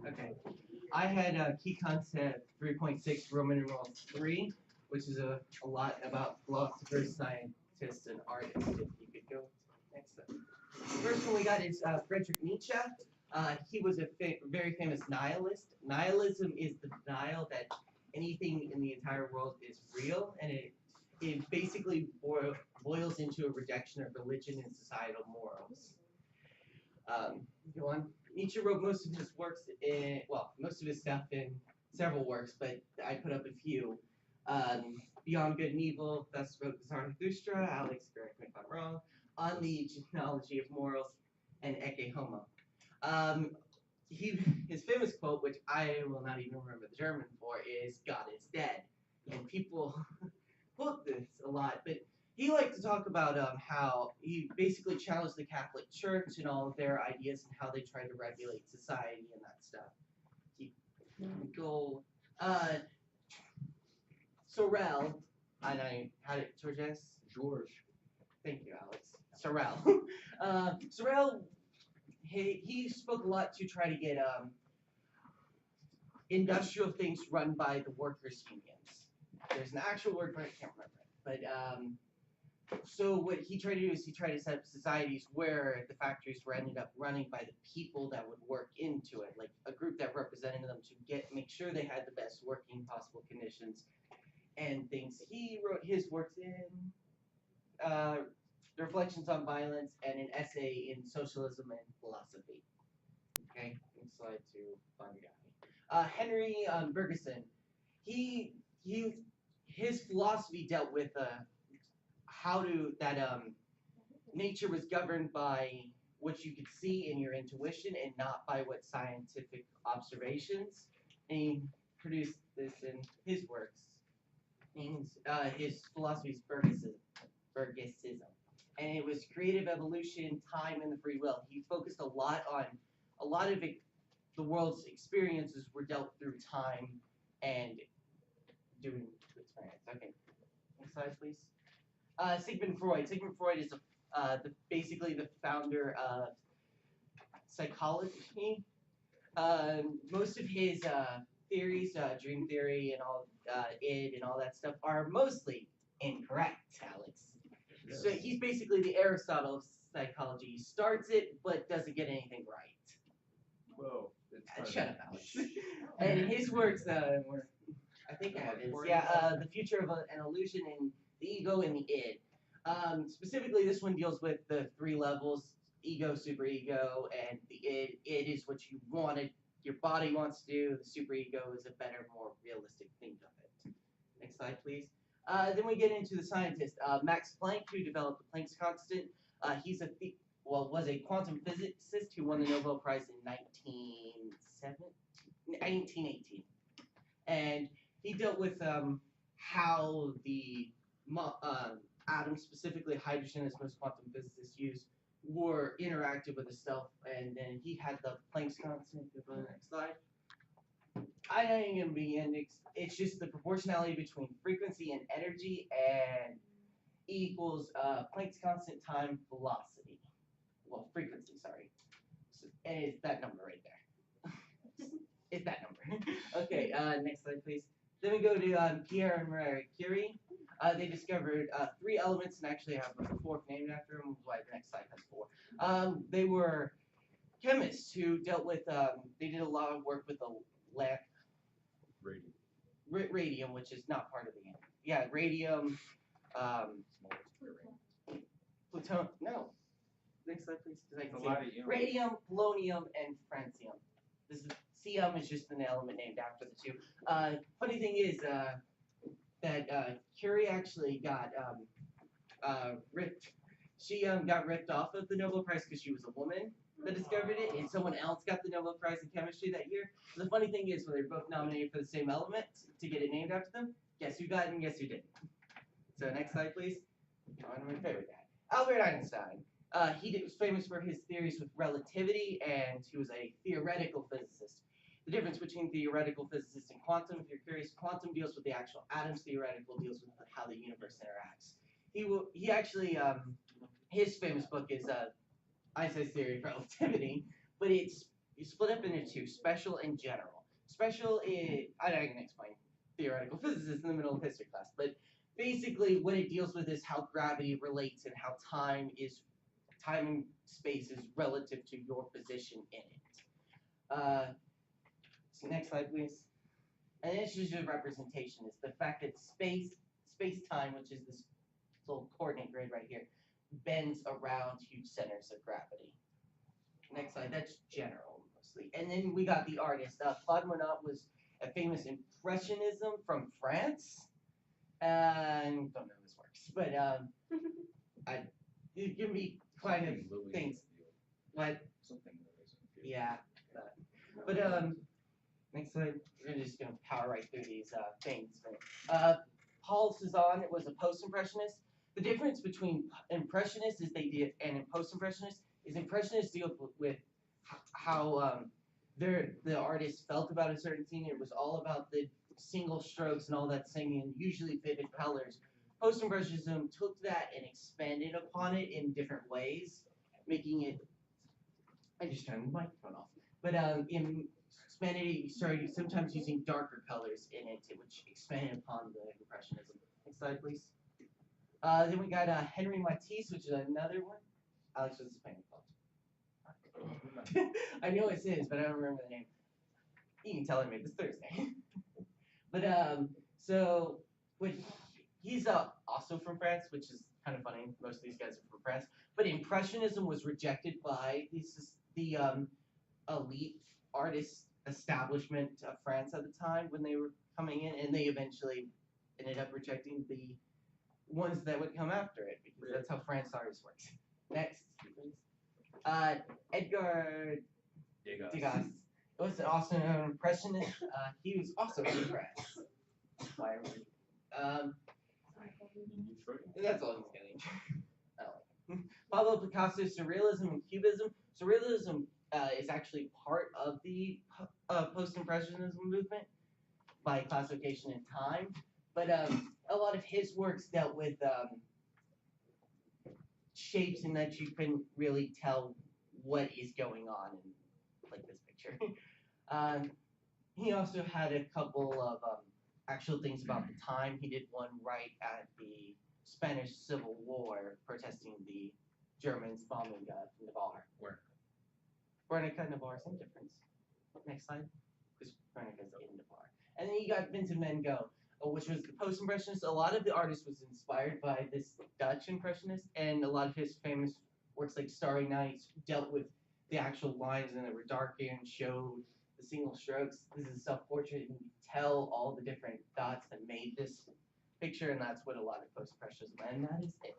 Okay. I had key concept 3.6 Roman numeral 3, which is a lot about philosophers, scientists, and artists. If you could go next. First one we got is Friedrich Nietzsche. He was a very famous nihilist. Nihilism is the denial that anything in the entire world is real, and it basically boils into a rejection of religion and societal morals. Go on. Nietzsche wrote most of his works most of his stuff in several works, but I put up a few. Beyond Good and Evil, thus wrote Zarathustra, Alex, correct me if I'm wrong, On the Genealogy of Morals, and Ecce Homo. Um, he his famous quote, which I will not even remember the German for, is "God is dead," and people quote this a lot. But he liked to talk about how he basically challenged the Catholic Church and all of their ideas and how they tried to regulate society and that stuff. Keep go. Uh, Sorel, and I had it Georges. George. Thank you, Alex. Sorel. Sorel, he spoke a lot to try to get industrial things run by the workers' unions. There's an actual word for it, I can't remember it. But so what he tried to do is he tried to set up societies where the factories were ended up running by the people that would work into it, like a group that represented them to make sure they had the best working possible conditions and things. He wrote his works in uh, Reflections on Violence and an essay in Socialism and Philosophy. Okay, next slide to find the guy. Henry Bergson. He he his philosophy dealt with how to that nature was governed by what you could see in your intuition and not by what scientific observations. And he produced this in his works. And his philosophy is Bergsism. And it was creative evolution, time, and the free will. He focused a lot of it, the world's experiences were dealt through time and doing experience. Okay, next slide, please. Sigmund Freud. Sigmund Freud is basically the founder of psychology. Most of his theories, dream theory, and all id and all that stuff, are mostly incorrect, Alex. Yes. So he's basically the Aristotle of psychology. He starts it, but doesn't get anything right. Whoa. Shut up, Alex. And his works were, I think I have it. The future of an illusion in the ego and the id. Specifically, this one deals with the three levels: ego, superego, and the id. Id is what you wanted, your body wants to do. The superego is a better, more realistic thing of it. Next slide, please. Then we get into the scientist, Max Planck, who developed the Planck's constant. He's was a quantum physicist who won the Nobel Prize in 1918. And he dealt with how the atoms, specifically hydrogen, as most quantum physicists use, were interacted with the stuff. And then he had the Planck's constant. Go to the next slide. I ain't gonna be in. It's just the proportionality between frequency and energy, and E equals Planck's constant time velocity. Well, frequency, sorry. So, and it's that number right there. It's that number. Okay, next slide, please. Then we go to Pierre and Marie Curie. They discovered three elements and actually have a fourth named after them. Why the next slide has four. They were chemists who dealt with. They did a lot of work with the radium, which is not part of the answer. Yeah, radium. Plutonium. No. Next slide, please. I can see radium, polonium, and francium. This is Cm is just an element named after the two. Funny thing is that Curie actually got ripped. She got ripped off of the Nobel Prize because she was a woman that discovered it, and someone else got the Nobel Prize in chemistry that year. The funny thing is, when they were both nominated for the same element to get it named after them, guess who got it and guess who didn't? So next slide, please. One of my favorite guy, Albert Einstein. He was famous for his theories with relativity, and he was a theoretical physicist. The difference between theoretical physicists and quantum, if you're curious, quantum deals with the actual atoms, theoretical deals with how the universe interacts. He actually, his famous book is Einstein's Theory of Relativity, but it's you split up into two: special and general. Special is I can explain theoretical physics in the middle of history class, but basically what it deals with is how gravity relates and how time and space is relative to your position in it. So next slide, please. And it's just a representation. It's the fact that space-time, which is this little coordinate grid right here, bends around huge centers of gravity. Next slide. That's general mostly. And then we got the artist. Claude Monet was a famous impressionism from France. And don't know how this works, but it can be kind of things. What? Something Yeah. But next slide. We're just gonna power right through these things. Paul Cézanne was a post-impressionist. The difference between impressionists and post-impressionists is impressionists deal with how the artist felt about a certain scene. It was all about the single strokes and all that singing, usually vivid colors. Post-impressionism took that and expanded upon it in different ways, making it. I just turned the microphone off. But expanded it, you started sometimes using darker colors in it, which expanded upon the impressionism. Next slide, please. Then we got Henri Matisse, which is another one. Alex, what's his painting called? I know it's his, but I don't remember the name. You can tell I made this Thursday. But so he's also from France, which is kind of funny. Most of these guys are from France. But Impressionism was rejected by the elite artist establishment of France at the time when they were coming in, and they eventually ended up rejecting the ones that would come after it because that's how France artists works. Next, please. Edgar Degas. It was also an impressionist. He was also from France. That's all he's getting. Pablo Picasso, Surrealism and Cubism. Surrealism is actually part of the post-impressionism movement by classification in time, but a lot of his works dealt with shapes in that you couldn't really tell what is going on in like this picture. He also had a couple of actual things about the time. He did one right at the Spanish Civil War, protesting the Germans bombing Navarre. Where? Guernica, Navarre, same difference. Next slide. Because Guernica's in Navarre. And then you got Vincent van Gogh, which was the post-impressionist. A lot of the artist was inspired by this Dutch impressionist, and a lot of his famous works like Starry Nights dealt with the actual lines, and they were darker and showed the single strokes. This is a self-portrait, and you tell all the different dots that made this picture, and that's what a lot of post-impressionism, and that is it.